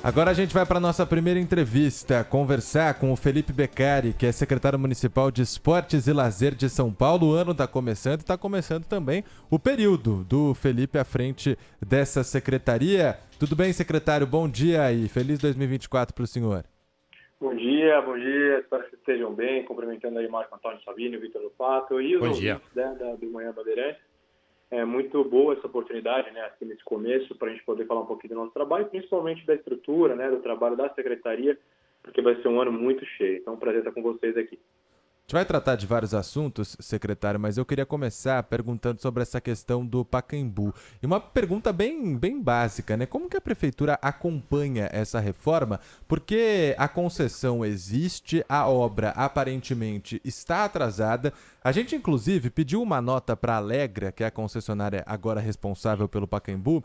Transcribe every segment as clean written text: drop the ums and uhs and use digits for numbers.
Agora a gente vai para a nossa primeira entrevista, conversar com o Felipe Beccari, que é secretário municipal de Esportes e Lazer de São Paulo. O ano está começando e está começando também o período do Felipe à frente dessa secretaria. Tudo bem, secretário? Bom dia e feliz 2024 para o senhor. Bom dia. Espero que estejam bem. Cumprimentando aí o Marco Antônio Sabino, o Vitor Lupato e os ouvintes do Manhã Bandeirantes. É muito boa essa oportunidade, né, aqui nesse começo, para a gente poder falar um pouquinho do nosso trabalho, principalmente da estrutura, né, do trabalho da secretaria, porque vai ser um ano muito cheio. Então, é um prazer estar com vocês aqui. A gente vai tratar de vários assuntos, secretário, mas eu queria começar perguntando sobre essa questão do Pacaembu. E uma pergunta bem básica, né? Como que a prefeitura acompanha essa reforma? Porque a concessão existe, a obra aparentemente está atrasada. A gente, inclusive, pediu uma nota para a Alegra, que é a concessionária agora responsável pelo Pacaembu,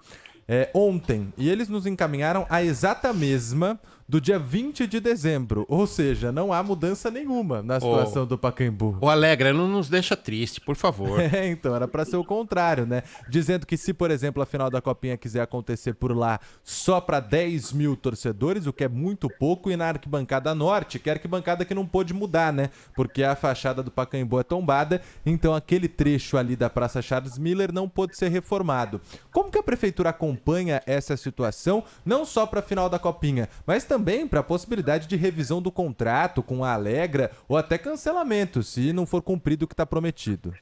ontem, e eles nos encaminharam a exata mesma do dia 20 de dezembro, ou seja, não há mudança nenhuma na situação do Pacaembu. O Alegra, não nos deixa triste, por favor. Então, era para ser o contrário, né? Dizendo que se, por exemplo, a final da Copinha quiser acontecer por lá só para 10 mil torcedores, o que é muito pouco, e na arquibancada norte, que é a arquibancada que não pôde mudar, né? Porque a fachada do Pacaembu é tombada, então aquele trecho ali da Praça Charles Miller não pôde ser reformado. Como que a prefeitura acompanha essa situação, não só para a final da Copinha, mas também para a possibilidade de revisão do contrato com a Alegra ou até cancelamento, se não for cumprido o que está prometido?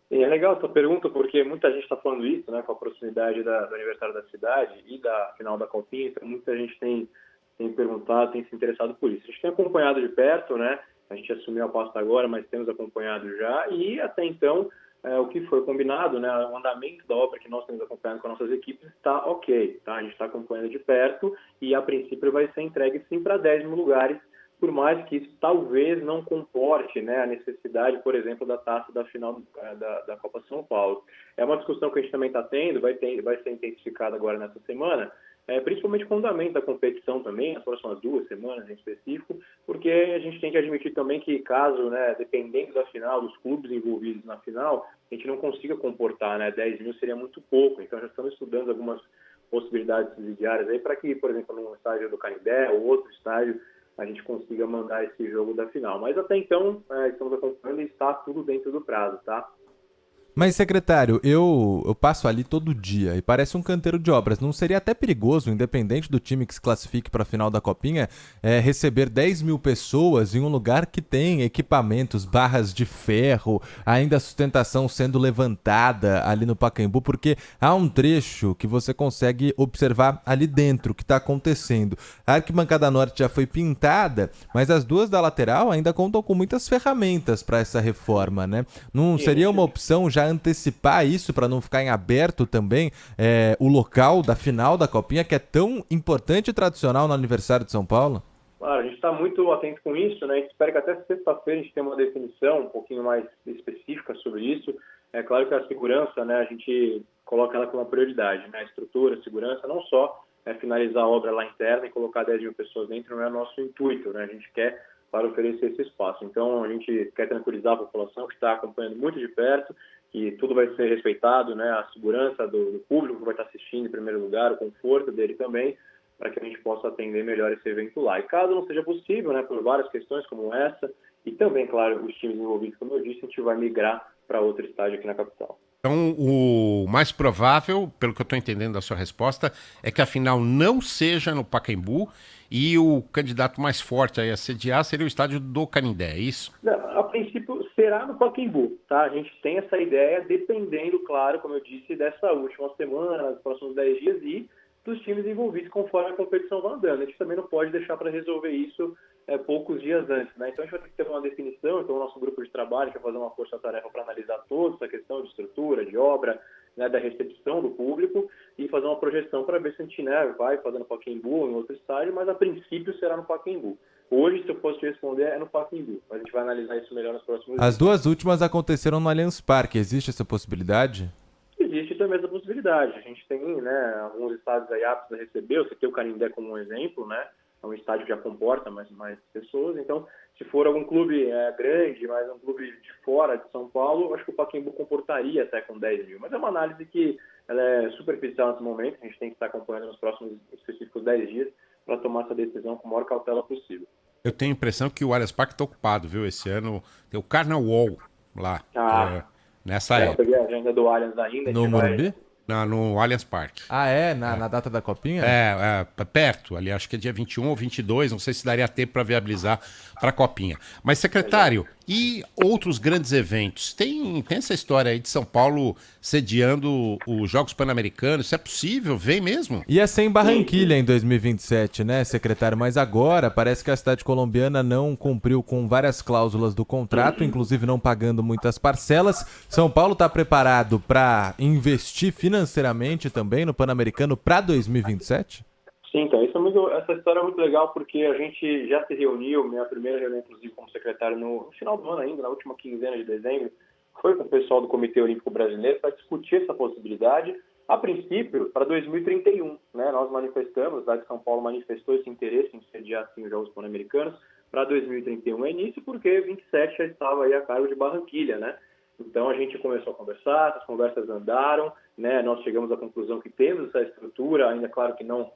E é legal essa pergunta, porque muita gente está falando isso, né, com a proximidade do aniversário da cidade e da final da Copinha, então muita gente tem perguntado, tem se interessado por isso. A gente tem acompanhado de perto, né, a gente assumiu a pasta agora, mas temos acompanhado já, e até então o que foi combinado, né, o andamento da obra que nós temos acompanhado com as nossas equipes está ok, tá? A gente está acompanhando de perto e, a princípio, vai ser entregue sim para 10 mil lugares, por mais que isso talvez não comporte, né, a necessidade, por exemplo, da taça da final da Copa São Paulo. É uma discussão que a gente também está tendo, vai ser intensificada agora nessa semana, principalmente com o andamento da competição também, nas próximas 2 semanas em específico, porque a gente tem que admitir também que caso, né, dependendo da final, dos clubes envolvidos na final, a gente não consiga comportar, né, 10 mil seria muito pouco, então já estamos estudando algumas possibilidades subsidiárias aí para que, por exemplo, num estádio do Canindé ou outro estádio, a gente consiga mandar esse jogo da final. Mas até então, estamos acompanhando e está tudo dentro do prazo, tá? Mas, secretário, eu passo ali todo dia e parece um canteiro de obras. Não seria até perigoso, independente do time que se classifique para a final da Copinha, receber 10 mil pessoas em um lugar que tem equipamentos, barras de ferro, ainda a sustentação sendo levantada ali no Pacaembu, porque há um trecho que você consegue observar ali dentro o que está acontecendo. A arquibancada norte já foi pintada, mas as duas da lateral ainda contam com muitas ferramentas para essa reforma, né? Não seria uma opção já antecipar isso para não ficar em aberto também o local da final da Copinha, que é tão importante e tradicional no aniversário de São Paulo? Claro, a gente está muito atento com isso, né? A gente espera que até sexta-feira a gente tenha uma definição um pouquinho mais específica sobre isso. É claro que a segurança, né, a gente coloca ela como uma prioridade, né? A estrutura, a segurança, não só finalizar a obra lá interna e colocar 10 mil pessoas dentro, não é nosso intuito, né? A gente quer, para oferecer esse espaço. Então, a gente quer tranquilizar a população que está acompanhando muito de perto, que tudo vai ser respeitado, né? A segurança do público que vai estar assistindo em primeiro lugar, o conforto dele também, para que a gente possa atender melhor esse evento lá. E caso não seja possível, né, por várias questões como essa, e também, claro, os times envolvidos, como eu disse, a gente vai migrar para outro estádio aqui na capital. Então, o mais provável, pelo que eu estou entendendo da sua resposta, é que a final não seja no Pacaembu e o candidato mais forte a sediar seria o estádio do Canindé, é isso? Não, a princípio será no Pacaembu, tá? A gente tem essa ideia, dependendo, claro, como eu disse, dessa última semana, dos próximos 10 dias e dos times envolvidos conforme a competição vai andando. A gente também não pode deixar para resolver isso poucos dias antes, né? Então a gente vai ter que ter uma definição, então o nosso grupo de trabalho vai fazer uma força-tarefa para analisar toda essa questão de estrutura, de obra, né, da recepção do público e fazer uma projeção para ver se a gente, né, vai fazer no Pacaembu ou em outro estádio, mas a princípio será no Pacaembu. Hoje, se eu fosse te responder, é no Pacaembu, mas a gente vai analisar isso melhor nos próximos dias. As duas últimas aconteceram no Allianz Parque. Existe essa possibilidade? Existe também essa possibilidade. A gente tem, né, alguns estádios aí aptos a receber. Você tem o Canindé como um exemplo, né? É um estádio que já comporta mais pessoas. Então, se for algum clube grande, mas um clube de fora de São Paulo, acho que o Pacaembu comportaria até com 10 mil. Mas é uma análise que ela é superficial nesse momento. A gente tem que estar acompanhando nos próximos específicos 10 dias para tomar essa decisão com a maior cautela possível. Eu tenho a impressão que o Allianz Parque está ocupado, viu? Esse ano tem o Carnaval lá, nessa Eu época. peguei a agenda do Allianz ainda. No Morumbi? No Allianz Parque. Ah, na data da Copinha? Perto ali, acho que é dia 21 ou 22, não sei se daria tempo para viabilizar para a Copinha. Mas, secretário, e outros grandes eventos? Tem essa história aí de São Paulo sediando os Jogos Pan-Americanos? Isso é possível? Vem mesmo? Ia ser em Barranquilha em 2027, né, secretário? Mas agora parece que a cidade colombiana não cumpriu com várias cláusulas do contrato, inclusive não pagando muitas parcelas. São Paulo está preparado para investir financeiramente também no Pan-Americano para 2027? Sim, então, essa história é muito legal porque a gente já se reuniu, minha primeira reunião, inclusive, como secretário no final do ano ainda, na última quinzena de dezembro, foi com o pessoal do Comitê Olímpico Brasileiro para discutir essa possibilidade, a princípio, para 2031. Né? Nós manifestamos, a cidade de São Paulo manifestou esse interesse em sediar assim, os Jogos Pan-Americanos para 2031 é início, porque 27 já estava aí a cargo de Barranquilha, né? Então a gente começou a conversar, as conversas andaram, né? Nós chegamos à conclusão que temos essa estrutura, ainda claro que não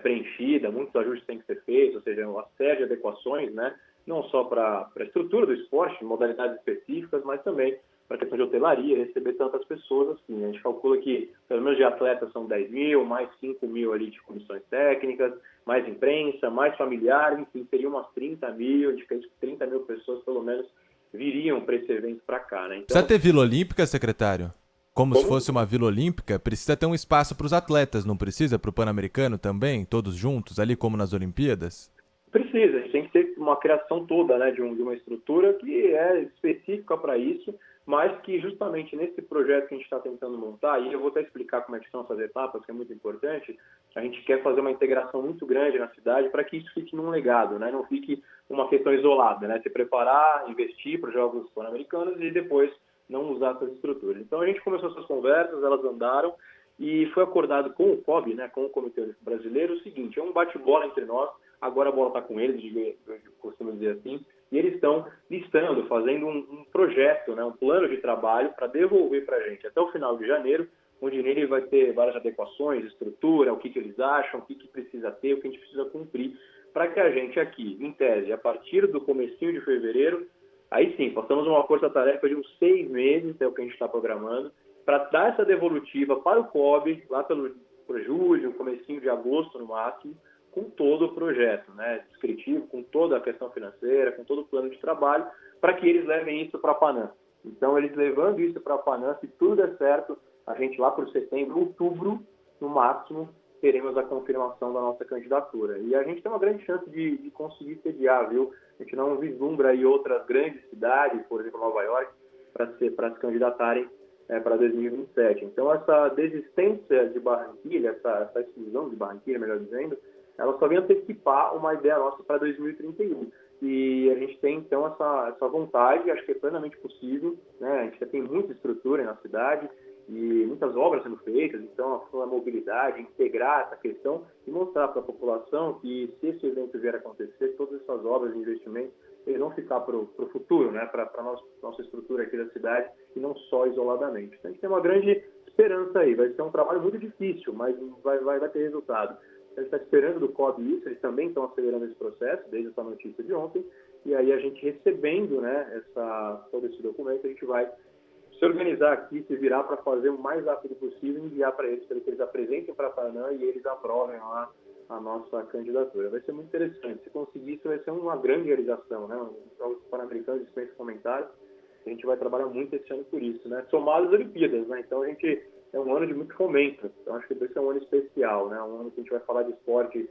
preenchida, muitos ajustes têm que ser feitos, ou seja, uma série de adequações, né? Não só para a estrutura do esporte, modalidades específicas, mas também para a questão de hotelaria, receber tantas pessoas assim. A gente calcula que, pelo menos de atletas, são 10 mil, mais 5 mil ali de comissões técnicas, mais imprensa, mais familiares, enfim, seriam umas 30 mil, a gente acredita que 30 mil pessoas, pelo menos, viriam para esse evento para cá, né? Então, precisa ter Vila Olímpica, secretário? Como se fosse uma Vila Olímpica, precisa ter um espaço para os atletas, não precisa? Para o Pan-Americano também, todos juntos, ali como nas Olimpíadas? Precisa, a gente tem que ter uma criação toda, né, de uma estrutura que é específica para isso, mas que justamente nesse projeto que a gente está tentando montar, e eu vou até explicar como é que são essas etapas, que é muito importante, a gente quer fazer uma integração muito grande na cidade para que isso fique num legado, né, não fique uma questão isolada, né, se preparar, investir para os Jogos Pan-Americanos e depois não usar essas estruturas. Então a gente começou essas conversas, elas andaram, e foi acordado com o COB, né, com o Comitê Olímpico Brasileiro, o seguinte, é um bate-bola entre nós, agora a bola está com eles, eu costumo dizer assim, e eles estão listando, fazendo um projeto, né, um plano de trabalho para devolver para a gente até o final de janeiro, onde nele vai ter várias adequações, estrutura, o que eles acham, o que precisa ter, o que a gente precisa cumprir, para que a gente aqui, em tese, a partir do comecinho de fevereiro, aí sim, passamos uma força-tarefa de uns 6 meses, é o que a gente está programando, para dar essa devolutiva para o COB, lá por julho, comecinho de agosto no máximo, com todo o projeto, né, descritivo, com toda a questão financeira, com todo o plano de trabalho, para que eles levem isso para a Panam. Então, eles levando isso para a Panam, se tudo der certo, a gente lá por setembro, outubro, no máximo, teremos a confirmação da nossa candidatura. E a gente tem uma grande chance de conseguir sediar, viu? A gente não vislumbra aí outras grandes cidades, por exemplo, Nova York, para se candidatarem para 2027. Então, essa desistência de Barranquilha, essa exclusão de Barranquilha, melhor dizendo, ela só vem antecipar uma ideia nossa para 2031. E a gente tem, então, essa vontade, acho que é plenamente possível, né? A gente já tem muita estrutura na cidade e muitas obras sendo feitas, então a mobilidade, integrar essa questão e mostrar para a população que se esse evento vier a acontecer, todas essas obras de investimento, eles vão ficar para o futuro, né? Para a nossa estrutura aqui da cidade e não só isoladamente. Então, a gente tem uma grande esperança aí, vai ser um trabalho muito difícil, mas vai ter resultado. A gente está esperando do COB isso, eles também estão acelerando esse processo, desde essa notícia de ontem, e aí a gente recebendo, né, todo esse documento, a gente vai se organizar aqui, se virar para fazer o mais rápido possível e enviar para eles que eles apresentem para a Panam e eles aprovem lá a nossa candidatura. Vai ser muito interessante. Se conseguir isso, vai ser uma grande realização, né? Os Jogos Pan-Americanos dispensa comentários. A gente vai trabalhar muito esse ano por isso, né? Somado às Olimpíadas, né? Então a gente é um ano de muito fomento. Então acho que esse é um ano especial, né? Um ano que a gente vai falar de esporte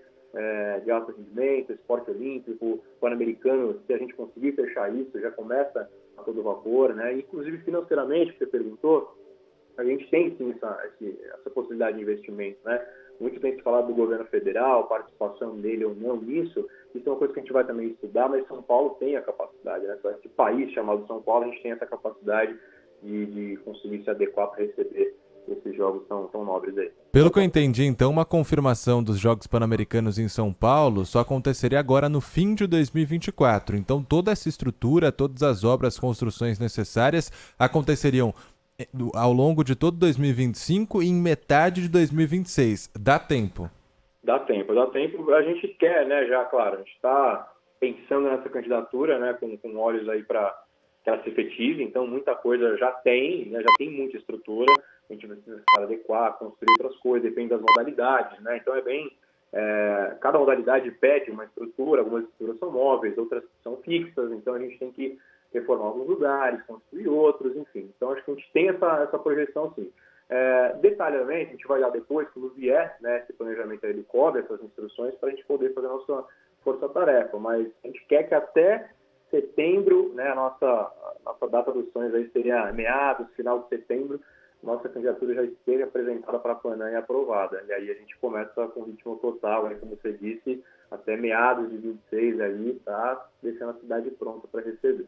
de alto rendimento, esporte olímpico, pan-americano. Se a gente conseguir fechar isso, já começa a todo vapor, né? Inclusive financeiramente, que você perguntou, a gente tem sim essa possibilidade de investimento, né? Muito tem se falado do governo federal, participação dele ou não nisso. Isso é uma coisa que a gente vai também estudar, mas São Paulo tem a capacidade, né? Esse país chamado São Paulo, a gente tem essa capacidade de conseguir se adequar para receber esses jogos tão nobres aí. Pelo que eu entendi, então, uma confirmação dos Jogos Pan-Americanos em São Paulo só aconteceria agora no fim de 2024. Então, toda essa estrutura, todas as obras, construções necessárias aconteceriam ao longo de todo 2025 e em metade de 2026. Dá tempo? Dá tempo, dá tempo. A gente quer, né, já, claro, a gente está pensando nessa candidatura, né, com olhos aí para que ela se efetive, então muita coisa já tem, né, já tem muita estrutura, a gente precisa adequar, construir outras coisas, depende das modalidades, né, então cada modalidade pede uma estrutura, algumas estruturas são móveis, outras são fixas, então a gente tem que reformar alguns lugares, construir outros, enfim, então acho que a gente tem essa projeção, sim. Detalhadamente, a gente vai dar depois, quando vier, né, esse planejamento aí, ele cobre essas instruções para a gente poder fazer a nossa força-tarefa, mas a gente quer que até setembro, né, a nossa data dos sonhos aí seria meados, final de setembro, nossa candidatura já esteja apresentada para a Panam e aprovada. E aí a gente começa com ritmo total, aí, como você disse, até meados de 26 aí, tá deixando a cidade pronta para receber.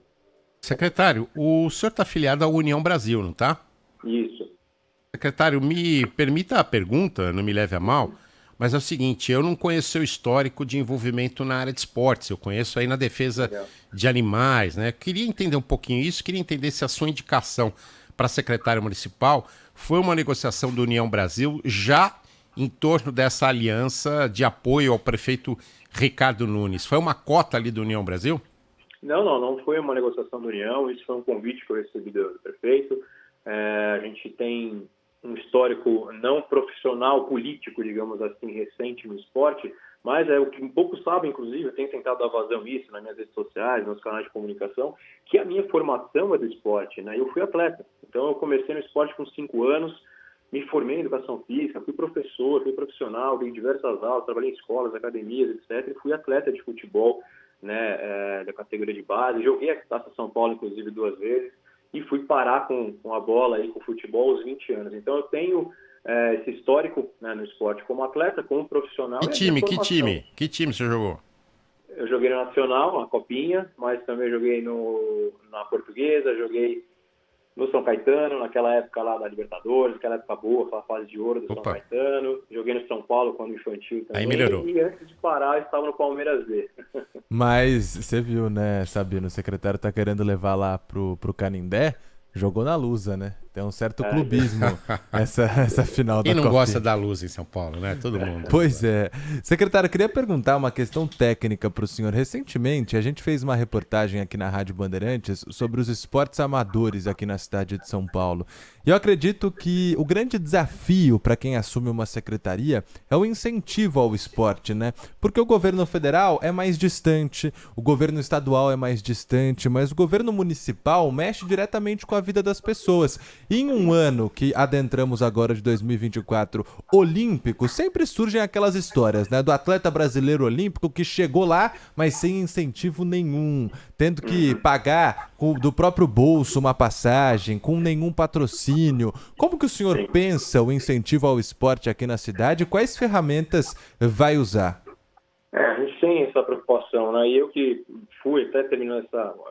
Secretário, o senhor está afiliado à União Brasil, não está? Isso. Secretário, me permita a pergunta, não me leve a mal, mas é o seguinte, eu não conheço seu histórico de envolvimento na área de esportes, eu conheço aí na defesa Legal. de animais, né? Queria entender um pouquinho isso, queria entender se a sua indicação para secretário municipal foi uma negociação do União Brasil já em torno dessa aliança de apoio ao prefeito Ricardo Nunes. Foi uma cota ali do União Brasil? Não foi uma negociação da União, isso foi um convite que eu recebi do prefeito. A gente tem um histórico não profissional, político, digamos assim, recente no esporte, mas é o que poucos sabem, inclusive, eu tenho tentado dar vazão nisso nas minhas redes sociais, nos canais de comunicação, que a minha formação é do esporte, né? Eu fui atleta, então eu comecei no esporte com 5 anos, me formei em educação física, fui professor, fui profissional, dei diversas aulas, trabalhei em escolas, academias, etc. E fui atleta de futebol, né, da categoria de base, joguei a Taça São Paulo, inclusive, 2 vezes, e fui parar com a bola, aí, com o futebol aos 20 anos. Então eu tenho esse histórico, né, no esporte como atleta, como profissional Que e a minha time, que formação. time? Que time você jogou? Eu joguei no Nacional, na Copinha, mas também joguei na Portuguesa, joguei no São Caetano, naquela época lá da Libertadores, aquela época boa, aquela fase de ouro do São Opa, Caetano. Joguei no São Paulo quando infantil aí também. melhorou. E antes de parar, eu estava no Palmeiras B. Mas você viu, né, Sabino, o secretário tá querendo levar lá pro Canindé, jogou na Lusa, né? Tem um certo clubismo essa final Quem da não gosta Copinha. da luz em São Paulo, né? Todo mundo. Pois é. Secretário, eu queria perguntar uma questão técnica para o senhor. Recentemente, a gente fez uma reportagem aqui na Rádio Bandeirantes sobre os esportes amadores aqui na cidade de São Paulo. E eu acredito que o grande desafio para quem assume uma secretaria é o incentivo ao esporte, né? Porque o governo federal é mais distante, o governo estadual é mais distante, mas o governo municipal mexe diretamente com a vida das pessoas. E em um ano que adentramos agora de 2024 olímpico, sempre surgem aquelas histórias, né, do atleta brasileiro olímpico que chegou lá, mas sem incentivo nenhum, tendo que pagar do próprio bolso uma passagem, com nenhum patrocínio. Como que o senhor pensa o incentivo ao esporte aqui na cidade? Quais ferramentas vai usar? A gente tem essa preocupação, né? E eu que fui, até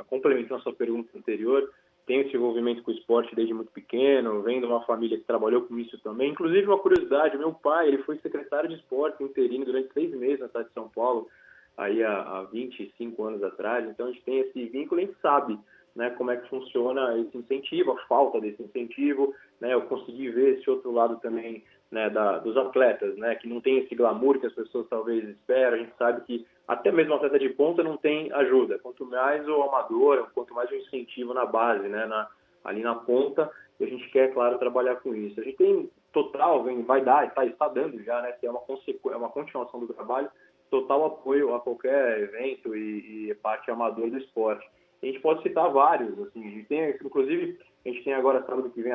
complementando a sua pergunta anterior, tenho esse envolvimento com o esporte desde muito pequeno, venho de uma família que trabalhou com isso também. Inclusive, uma curiosidade, meu pai, ele foi secretário de esporte interino durante 6 meses na cidade de São Paulo, aí há 25 anos atrás. Então, a gente tem esse vínculo e a gente sabe, né, como é que funciona esse incentivo, a falta desse incentivo, né? Eu consegui ver esse outro lado também, né, dos atletas, né, que não tem esse glamour que as pessoas talvez esperam. A gente sabe que até mesmo o atleta de ponta não tem ajuda. Quanto mais o amador, quanto mais o incentivo na base, né, ali na ponta, e a gente quer, claro, trabalhar com isso. A gente tem total, vai dar, está dando já, né, que é uma continuação do trabalho, total apoio a qualquer evento e parte amador do esporte. A gente pode citar vários, assim, a gente tem, inclusive, a gente tem agora, sábado que vem,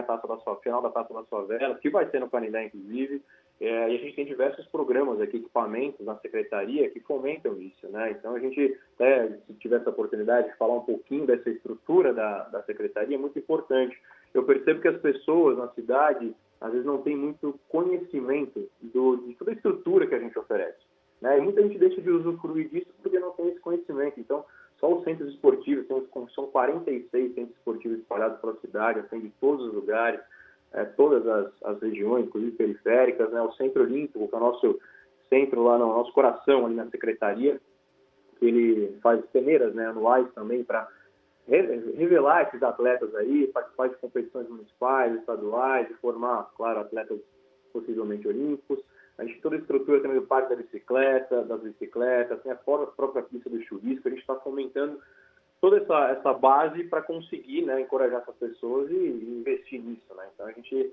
final da Taça da Favela, que vai ser no Canindé, inclusive, e a gente tem diversos programas aqui, equipamentos na secretaria que fomentam isso, né? Então, a gente, até, se tiver essa oportunidade de falar um pouquinho dessa estrutura da secretaria, é muito importante. Eu percebo que as pessoas na cidade, às vezes, não têm muito conhecimento de toda a estrutura que a gente oferece, né? E muita gente deixa de usufruir disso porque não tem esse conhecimento. Então, só os centros esportivos, são 46 centros esportivos espalhados pela cidade, atende todos os lugares, todas as regiões, inclusive periféricas, né? O Centro Olímpico, que é o nosso centro lá no nosso coração, ali na secretaria, que ele faz peneiras, né, anuais também para revelar esses atletas aí, participar de competições municipais, estaduais, e formar, claro, atletas possivelmente olímpicos. A gente tem toda a estrutura também do parque das bicicletas, tem a própria pista do chuvisco, a gente está fomentando toda essa base para conseguir, né, encorajar essas pessoas e investir nisso, né? Então a gente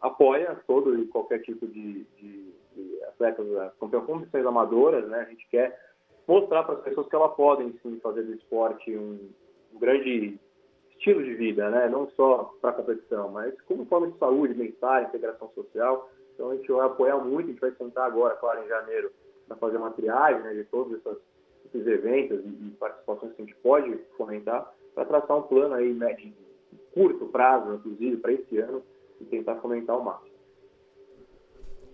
apoia todo e qualquer tipo de atletas, competições amadoras, né? A gente quer mostrar para as pessoas que elas podem sim fazer do esporte um grande estilo de vida, né? Não só para competição, mas como forma de saúde, bem-estar, integração social. Então a gente vai apoiar muito, a gente vai sentar agora, claro, em janeiro, para fazer uma triagem, né, de todos esses eventos e participações que a gente pode fomentar, para traçar um plano aí, né, de curto prazo, inclusive, para esse ano, e tentar fomentar ao máximo.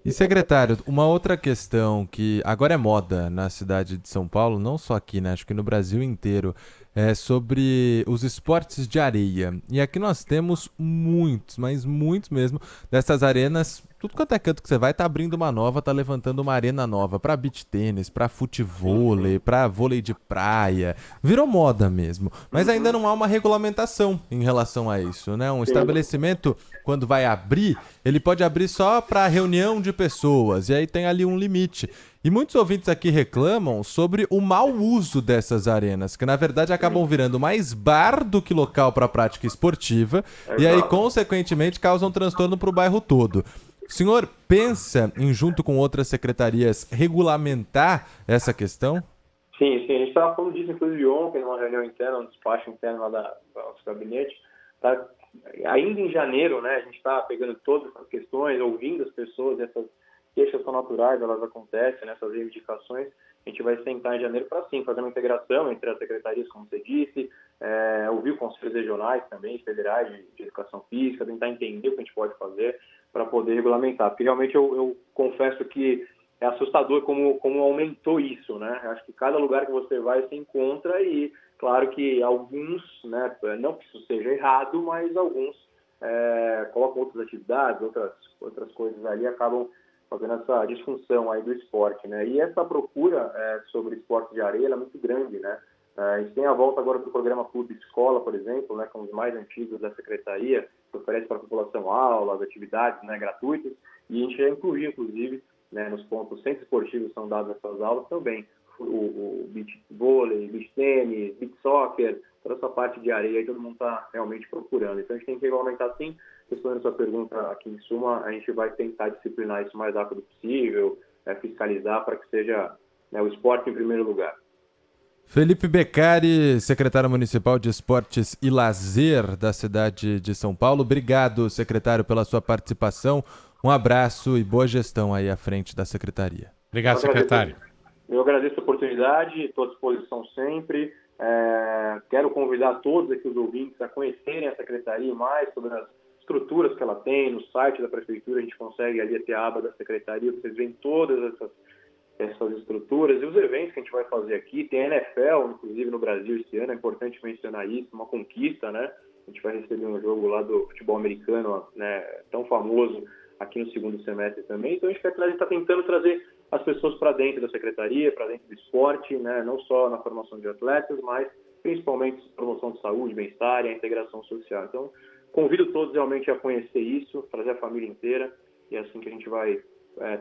E secretário, uma outra questão que agora é moda na cidade de São Paulo, não só aqui, né, acho que no Brasil inteiro, é sobre os esportes de areia. E aqui nós temos muitos, mas muitos mesmo, dessas arenas. Tudo quanto é canto que você vai, tá abrindo uma nova, tá levantando uma arena nova para beach tênis, para futevôlei, para vôlei de praia. Virou moda mesmo. Mas ainda não há uma regulamentação em relação a isso, né? Um estabelecimento, quando vai abrir, ele pode abrir só para reunião de pessoas, e aí tem ali um limite. E muitos ouvintes aqui reclamam sobre o mau uso dessas arenas, que na verdade acabam virando mais bar do que local para prática esportiva, e aí, consequentemente, causam transtorno para o bairro todo. O senhor pensa em, junto com outras secretarias, regulamentar essa questão? Sim, a gente estava falando disso, inclusive, ontem, numa reunião interna, um despacho interno lá do nosso gabinete. Tá? Ainda em janeiro, né, a gente está pegando todas essas questões, ouvindo as pessoas, essas queixas são naturais, elas acontecem, né, essas reivindicações. A gente vai sentar em janeiro para, sim, fazer uma integração entre as secretarias, como você disse, ouvir conselhos regionais também, federais de educação física, tentar entender o que a gente pode fazer para poder regulamentar. Porque realmente eu confesso que é assustador como aumentou isso, né? Acho que cada lugar que você vai, você encontra e, claro que alguns, né, não que isso seja errado, mas alguns colocam outras atividades, outras coisas ali, acabam fazendo essa disfunção aí do esporte, né? E essa procura sobre esporte de areia é muito grande, né? A gente tem a volta agora do programa Clube Escola, por exemplo, né, que é um dos mais antigos da Secretaria, que oferece para a população aulas, atividades, né, gratuitas, e a gente já incluiu, inclusive, né, nos pontos centros esportivos são dadas essas aulas também, o beach vôlei, beach tênis, beach soccer, toda essa parte de areia, todo mundo está realmente procurando. Então a gente tem que regulamentar sim. Respondendo a sua pergunta aqui em suma, a gente vai tentar disciplinar isso o mais rápido possível, fiscalizar para que seja, né, o esporte em primeiro lugar. Felipe Beccari, secretário municipal de Esportes e Lazer da cidade de São Paulo. Obrigado, secretário, pela sua participação. Um abraço e boa gestão aí à frente da secretaria. Obrigado, secretário. Eu agradeço a oportunidade, estou à disposição sempre. Quero convidar todos aqui os ouvintes a conhecerem a secretaria mais sobre as estruturas que ela tem. No site da prefeitura a gente consegue ali ter a aba da secretaria, vocês veem todas essas estruturas e os eventos que a gente vai fazer aqui. Tem a NFL, inclusive, no Brasil esse ano, é importante mencionar isso, uma conquista, né? A gente vai receber um jogo lá do futebol americano, né, tão famoso aqui no segundo semestre também. Então a gente está tentando trazer as pessoas para dentro da secretaria, para dentro do esporte, né? Não só na formação de atletas, mas principalmente promoção de saúde, bem-estar e a integração social. Então, convido todos realmente a conhecer isso, trazer a família inteira, e é assim que a gente vai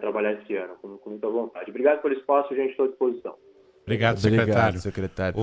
trabalhar esse ano, com muita vontade. Obrigado pelo espaço, gente, estou à disposição. Obrigado, secretário. Obrigado, secretário.